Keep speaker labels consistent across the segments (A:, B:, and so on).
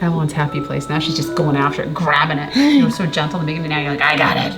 A: Evelyn's happy place. Now she's just going after it, grabbing it. You were so gentle in the beginning, now you're like, I got it.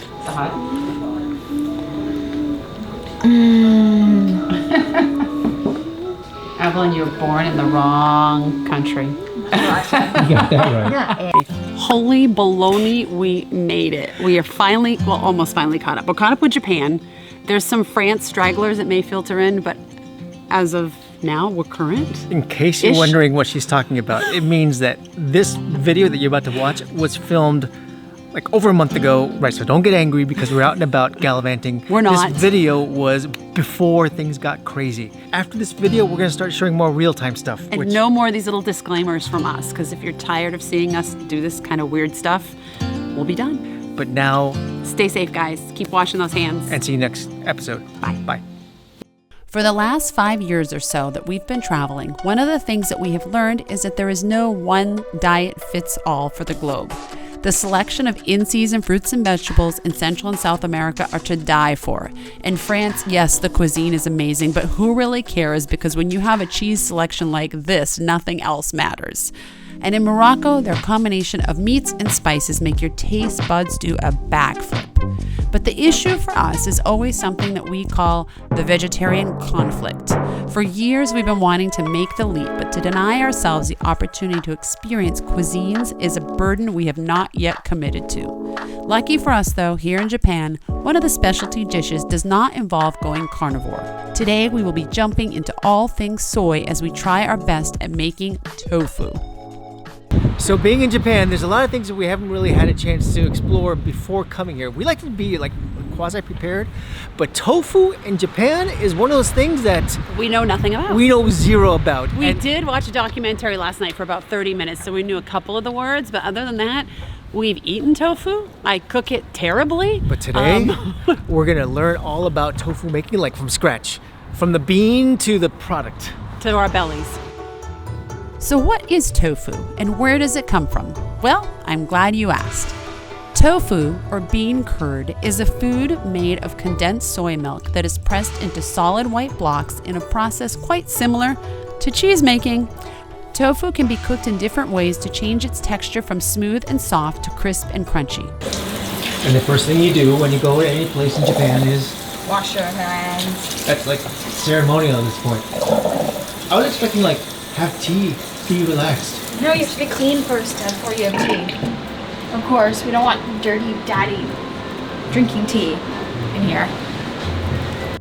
A: Is that hot? Evelyn, you were born in the wrong country.
B: You got that right.
A: Holy baloney, we made it. We are finally, well, almost finally caught up. We're caught up with Japan. There's some France stragglers that may filter in, but as of now, we're current.
B: In case you're wondering what she's talking about, it means that this video that you're about to watch was filmed like over a month ago. Right, so don't get angry because we're out and about gallivanting.
A: We're not.
B: This video was before things got crazy. After this video, we're gonna start showing more real-time stuff.
A: And no more of these little disclaimers from us, because if you're tired of seeing us do this kind of weird stuff, we'll be done.
B: But now,
A: stay safe, guys. Keep washing those hands.
B: and see you next episode.
A: Bye.
B: Bye.
A: For the last 5 years or so that we've been traveling, one of the things that we have learned is that there is no one diet fits all for the globe. The selection of in-season fruits and vegetables in Central and South America are to die for. In France, yes, the cuisine is amazing, but who really cares? Because when you have a cheese selection like this, nothing else matters. And in Morocco, their combination of meats and spices make your taste buds do a backflip. But the issue for us is always something that we call the vegetarian conflict. For years, we've been wanting to make the leap, but to deny ourselves the opportunity to experience cuisines is a burden we have not yet committed to. Lucky for us, though, here in Japan, one of the specialty dishes does not involve going carnivore. Today, we will be jumping into all things soy as we try our best at making tofu.
B: So being in Japan, there's a lot of things that we haven't really had a chance to explore before coming here. We like to be like quasi-prepared, but tofu in Japan is one of those things that
A: we know nothing about.
B: We know zero about.
A: We did watch a documentary last night for about 30 minutes, so we knew a couple of the words, but other than that, we've eaten tofu. I cook it terribly.
B: But today, we're gonna learn all about tofu making, like from scratch, from the bean to the product.
A: To our bellies. So what is tofu and where does it come from? Well, I'm glad you asked. Tofu, or bean curd, is a food made of condensed soy milk that is pressed into solid white blocks in a process quite similar to cheese making. Tofu can be cooked in different ways to change its texture from smooth and soft to crisp and crunchy.
B: And the first thing you do when you go to any place in Japan is
C: wash your hands.
B: That's like ceremonial at this point. I was expecting like have tea, be relaxed.
C: No, you have to be clean first before you have tea. Of course, we don't want dirty daddy drinking tea in here.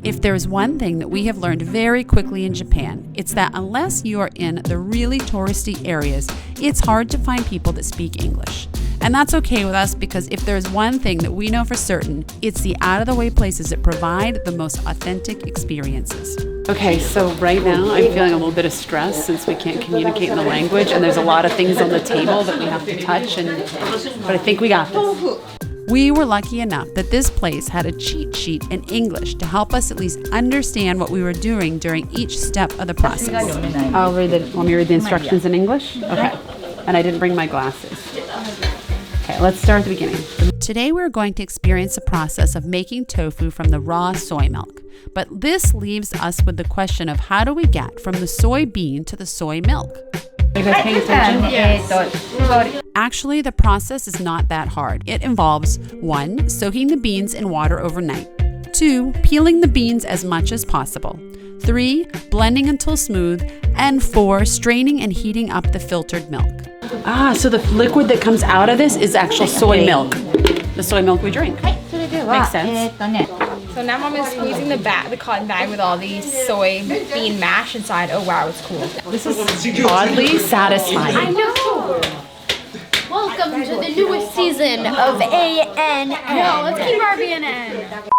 A: If there's one thing that we have learned very quickly in Japan, it's that unless you are in the really touristy areas, it's hard to find people that speak English. And that's okay with us because if there's one thing that we know for certain, it's the out-of-the-way places that provide the most authentic experiences. Okay, so right now I'm feeling a little bit of stress since we can't communicate in the language and there's a lot of things on the table that we have to touch, but I think we got this. We were lucky enough that this place had a cheat sheet in English to help us at least understand what we were doing during each step of the process. I'll read it. Want me to read the instructions in English? Okay. And I didn't bring my glasses. Okay, let's start at the beginning. Today we're going to experience the process of making tofu from the raw soy milk. But this leaves us with the question of how do we get from the soybean to the soy milk? Are you guys paying attention? Yes. Actually, the process is not that hard. It involves 1. Soaking the beans in water overnight. 2. Peeling the beans as much as possible. 3. Blending until smooth. And 4. Straining and heating up the filtered milk. So the liquid that comes out of this is actual soy milk. The soy milk we drink. Makes sense.
C: So now Mom is squeezing the cotton bag with all the soybean mash inside. Oh wow, it's cool.
A: This is oddly satisfying.
D: I know. Welcome to the newest season of ANN. No, let's keep our BNN.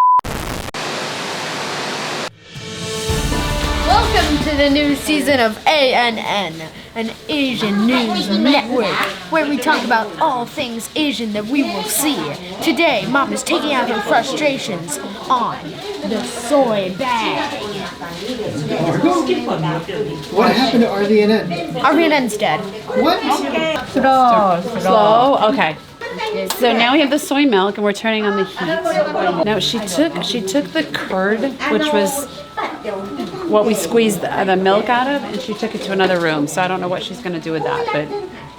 D: Welcome to the new season of ANN, an Asian news network, where we talk about all things Asian that we will see. Today, Mom is taking out her frustrations on the soy bag.
B: What happened to RVNN?
D: RVNN's dead.
B: What?
A: Slow. Okay. So now we have the soy milk and we're turning on the heat. Now she took the curd, which was what we squeezed the milk out of, and she took it to another room. So I don't know what she's going to do with that. But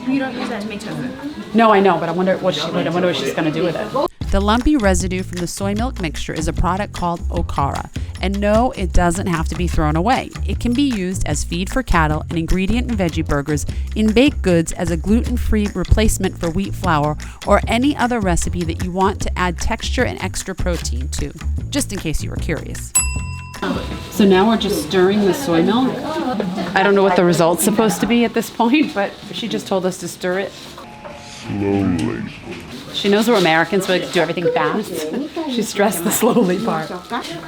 C: You don't use that to make tofu.
A: no, I know, but I wonder what she's going to do with it. The lumpy residue from the soy milk mixture is a product called okara. And no, it doesn't have to be thrown away. It can be used as feed for cattle, an ingredient in veggie burgers, in baked goods, as a gluten-free replacement for wheat flour, or any other recipe that you want to add texture and extra protein to, just in case you were curious. So now we're just stirring the soy milk. I don't know what the result's supposed to be at this point, but she just told us to stir it
E: Slowly.
A: She knows we're Americans, so we like to do everything fast. She stressed the slowly part.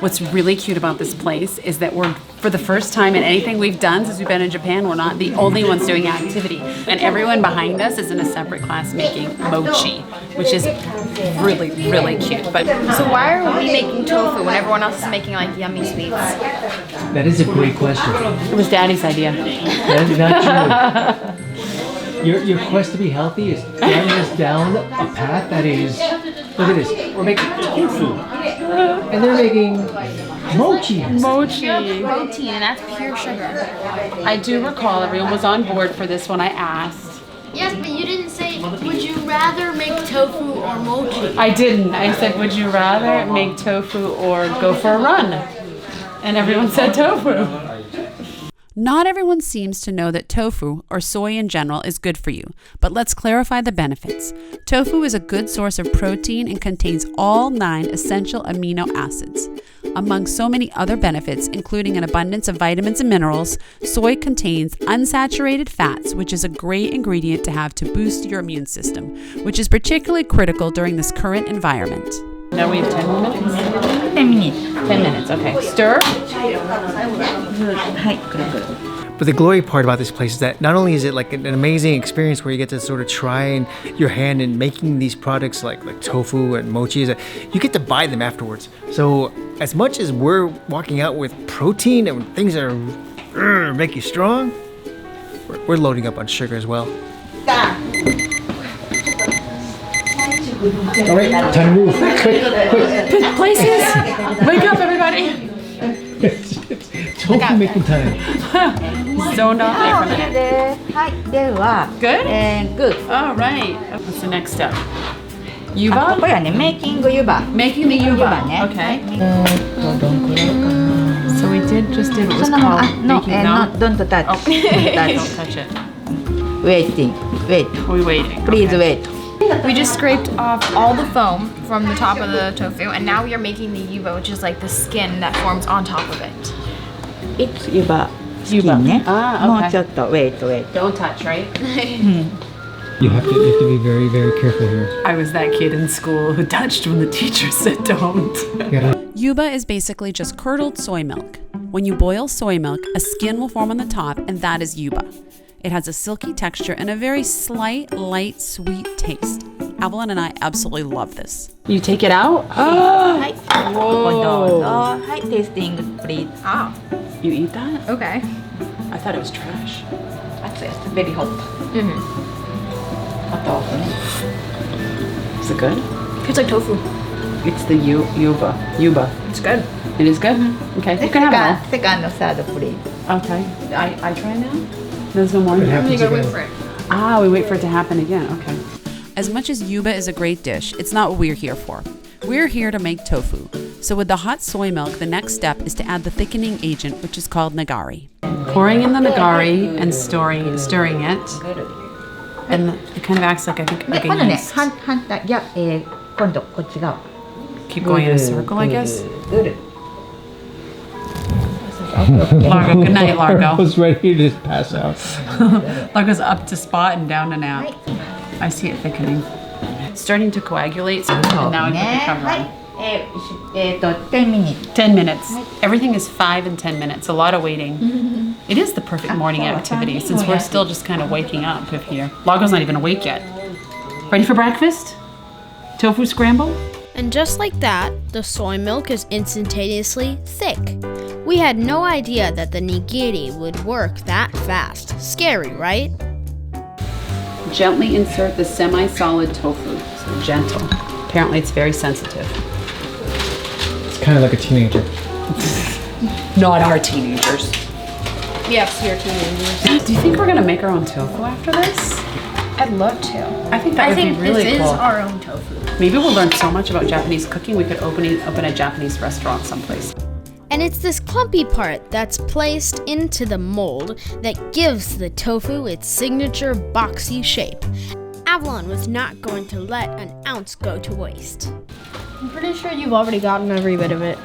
A: What's really cute about this place is that we're, for the first time in anything we've done since we've been in Japan, we're not the only ones doing activity. And everyone behind us is in a separate class making mochi, which is really, really cute. But
C: So why are we making tofu when everyone else is making like yummy sweets?
B: That is a great question.
A: it was Daddy's idea.
B: That is not true. Your quest to be healthy is driving us down a path that is, look at this, we're making tofu. And they're making mochi.
A: Mochi.
C: Protein, and that's pure sugar.
A: I do recall everyone was on board for this when I asked.
D: Yes, but you didn't say, would you rather make tofu or mochi?
A: I didn't. I said, would you rather make tofu or go for a run? And everyone said tofu. Not everyone seems to know that tofu, or soy in general, is good for you, but let's clarify the benefits. Tofu is a good source of protein and contains all 9 essential amino acids. Among so many other benefits, including an abundance of vitamins and minerals, soy contains unsaturated fats, which is a great ingredient to have to boost your immune system, which is particularly critical during this current environment. Now we have 10 minutes?
F: 10 minutes.
A: 10 minutes, okay. Stir.
B: But the glory part about this place is that not only is it like an amazing experience where you get to sort of try your hand in making these products like tofu and mochi, is that you get to buy them afterwards. So as much as we're walking out with protein and things that are make you strong, we're loading up on sugar as well. All right, time to move. Quick.
A: Places! Wake up, everybody!
B: Tofu making time.
A: Zoned out there for a minute.
F: はい、では、
A: Good?
F: good.
A: All right. What's the next step?
F: こ
A: Yuba?
F: れはね、メイキングユバ。
A: Making the yuba.
F: ね。
A: Okay.
F: どんくらいかな。
A: So we did what was
F: そのまま、
A: called
F: no,
A: making
F: no, don't touch.
A: Oh. Don't touch it.
F: Waiting, wait.
A: We're waiting.
F: Please
A: Okay.
F: wait.
C: We just scraped off all the foam from the top of the tofu, and now we are making the yuba, which is like the skin that forms on top of it.
F: It's ユバ。
A: Yuba.
F: ね。
A: Ah,
F: もう
A: okay.
F: ちょっと wait.
A: Don't touch, right?
B: You have to be very, very careful here.
A: I was that kid in school who touched when the teacher said don't. Yuba is basically just curdled soy milk. When you boil soy milk, a skin will form on the top, and that is yuba. It has a silky texture and a very slight, light, sweet taste. Evelyn and I absolutely love this. You take it out?
F: はい。ここにどうぞ。
A: Whoa.
F: はい、tasting please.
C: Oh,
A: You eat that?
C: okay.
A: I thought it was trash.
F: Actually, it's very hot. あとね。
A: Is it good?
C: It's like tofu.
A: It's the yuba. Yuba.
C: It's good.
A: It is good? Okay, you can have
F: Second, third, please.
A: more. Okay. I try now? There's no more?
B: What happens
C: You gotta wait
B: again?
C: for it.
A: Ah, we wait for it to happen again. Okay. As much as yuba is a great dish, it's not what we're here for. We're here to make tofu. So with the hot soy milk, the next step is to add the thickening agent, which is called nagari. Pouring in the nagari and stirring it. And it kind of acts like, I think,
F: で、
A: like
F: 今
A: a
F: 度ね、
A: yeast.
F: 反対、いや、今度こっち側。
A: Keep going in a circle, I guess.
F: Good.
A: Largo, good night,
B: I
A: Largo.
B: was ready to just pass out.
A: Largo's up to spot and down to nap. I see it thickening. It's starting to coagulate, so and now I put the
F: ね、
A: cover
F: は
A: on.
F: い。10 minutes.
A: 10 minutes. Everything is 5 and 10 minutes. A lot of waiting. It is the perfect morning activity since we're still just kind of waking up here. Largo's not even awake yet. Ready for breakfast? Tofu scramble?
D: And just like that, the soy milk is instantaneously thick. We had no idea that the nigiri would work that fast. Scary, right?
A: Gently insert the semi-solid tofu. So gentle. Apparently it's very sensitive.
B: It's kind of like a teenager.
A: Not our teenagers.
C: Yes, you're teenagers.
A: Do you think we're gonna make our own tofu after this?
C: I'd love to.
A: I think that would be really
C: this
A: cool.
C: is our own tofu.
A: Maybe we'll learn so much about Japanese cooking, we could open a Japanese restaurant someplace.
D: And it's this clumpy part that's placed into the mold that gives the tofu its signature boxy shape. Avalon was not going to let an ounce go to waste.
C: I'm pretty sure you've already gotten every bit of it.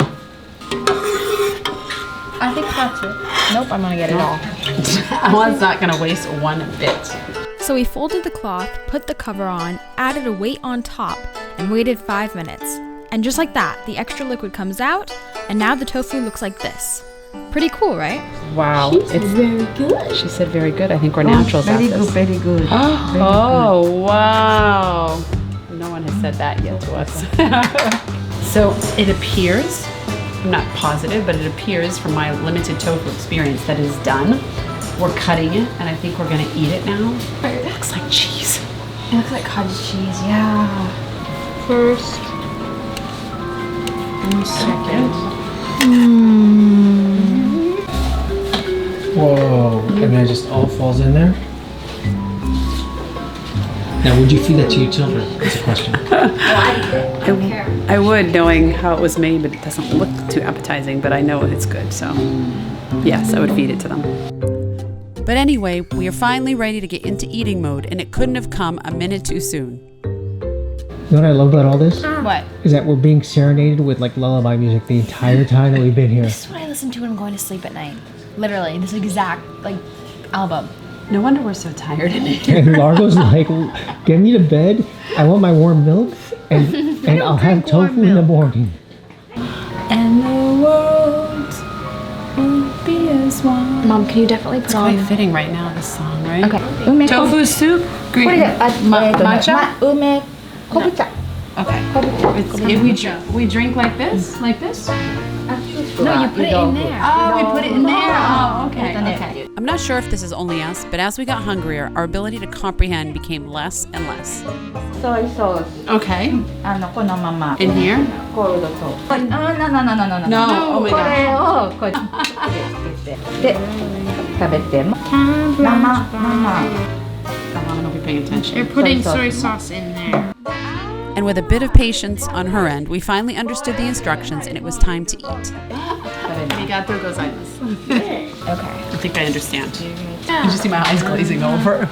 C: I think that's it. Nope, I'm gonna get it all.
A: Alan's not gonna waste one bit.
G: So we folded the cloth, put the cover on, added a weight on top, and waited 5 minutes. And just like that, the extra liquid comes out, and now the tofu looks like this. Pretty cool, right?
A: Wow. It's very good. She said very good. I think we're naturals at this.
F: Very good.
A: Oh, wow. No one has said that yet to us. So it appears, I'm not positive, but it appears from my limited tofu experience that is done. We're cutting it, and I think we're gonna eat it now. It looks like cheese.
C: It looks like cottage cheese, yeah. First.
A: And second.
B: Whoa, and then it just all falls in there? Now, would you feed that to your children? That's a question.
A: I would, knowing how it was made, but it doesn't look too appetizing, but I know it's good, so yes, I would feed it to them. But anyway, we are finally ready to get into eating mode, and it couldn't have come a minute too soon.
B: You know what I love about all this?
C: What?
B: Is that we're being serenaded with like lullaby music the entire time that we've been here.
C: This is what I listen to when I'm going to sleep at night. Literally, this exact album.
A: No wonder we're so tired in here.
B: And Largo's like, get me to bed. I want my warm milk, and I'll have tofu in the morning.
A: And the world won't be as one.
C: Mom, can you definitely put
A: It's
C: on?
A: quite fitting right now, this song, right?
C: Okay.
A: Tofu soup, green matcha.
F: 梅昆布茶
A: Okay. If we drink like this,
C: No, you put it in there.
A: Oh, we put it in there. Oh, okay. Okay. I'm not sure if this is only us, but as we got hungrier, our ability to comprehend became less and less.
F: ソイソース
A: Okay.
F: このまま
A: In here?
F: コールドソースno
A: No. Oh my
F: こ
A: god.
F: れをこうやってつけてで食べて生
A: I don't know if you're paying attention.
C: You're putting soy sauce in there.
A: And with a bit of patience on her end, we finally understood the instructions and it was time to eat. Arigatou gozaimasu.
C: Okay.
A: I think I understand. You just see my eyes glazing over.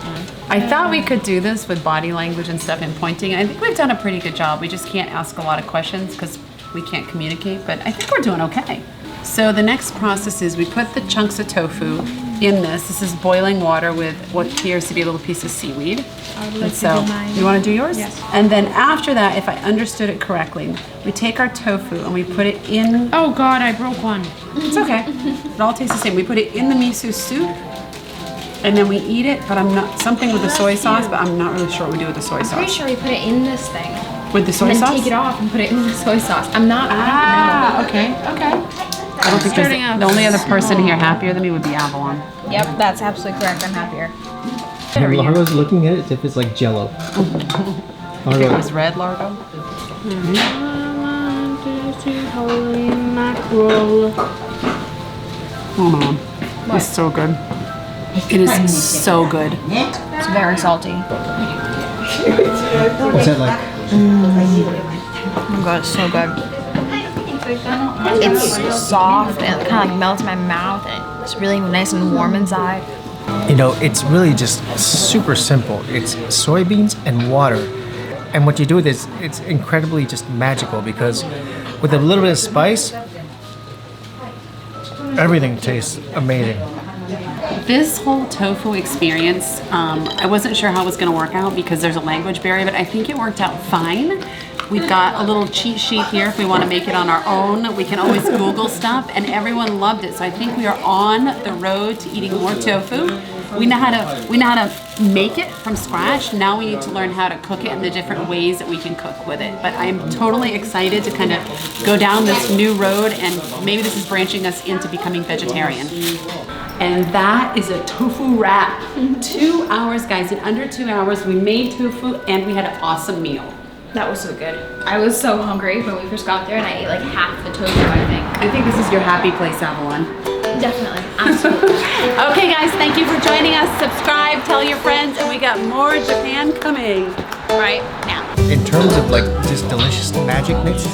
A: I thought we could do this with body language and stuff and pointing. I think we've done a pretty good job. We just can't ask a lot of questions because we can't communicate, but I think we're doing okay. So the next process is we put the chunks of tofu in this. This is boiling water with what appears to be a little piece of seaweed. And so, you want to do yours?
C: Yes.
A: And then after that, if I understood it correctly, we take our tofu and we put it in.
C: Oh God, I broke one.
A: It's okay. It all tastes the same. We put it in the miso soup, and then we eat it. But I'm not something with the soy sauce. But I'm not really sure what we do with the soy
C: I'm pretty
A: sauce.
C: sure we put it in this thing.
A: With the soy
C: And then
A: sauce.
C: take it off and put it in the soy sauce. I'm not.
A: Ah, okay, okay. I don't think there's
C: Starting out
A: the only other person here happier than me would be Avalon.
C: Yep, that's absolutely correct. I'm happier.
B: And Largo's looking at it as if it's like Jello.
A: If it was red, Largo. Oh man, it's so good. It is so good.
C: It's very salty.
B: What's that like?
C: Oh my God, it's so good. It's soft and it kind of like melts in my mouth and it's really nice and warm inside.
B: You know, it's really just super simple. It's soybeans and water. And what you do with it, it's incredibly just magical because with a little bit of spice, everything tastes amazing.
A: This whole tofu experience, I wasn't sure how it was going to work out because there's a language barrier, but I think it worked out fine. We've got a little cheat sheet here if we want to make it on our own. We can always Google stuff, and everyone loved it. So I think we are on the road to eating more tofu. We know how to make it from scratch. Now we need to learn how to cook it in the different ways that we can cook with it. But I'm totally excited to kind of go down this new road, and maybe this is branching us into becoming vegetarian. And that is a tofu wrap. 2 hours, guys. In under 2 hours, we made tofu and we had an awesome meal.
C: That was so good. I was so hungry when we first got there and I ate like half the tofu, I think.
A: I think this is your happy place, Avalon.
C: Definitely, absolutely.
A: Okay guys, thank you for joining us. Subscribe, tell your friends, and we got more Japan coming right now.
B: In terms of like just delicious magicness,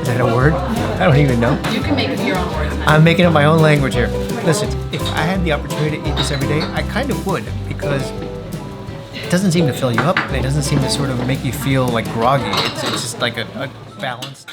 B: is that a word? I don't even know.
A: You can make up your own words, man.
B: I'm making up my own language here. Listen, if I had the opportunity to eat this every day, I kind of would, because it doesn't seem to fill you up. It doesn't seem to sort of make you feel like groggy. It's just like a balanced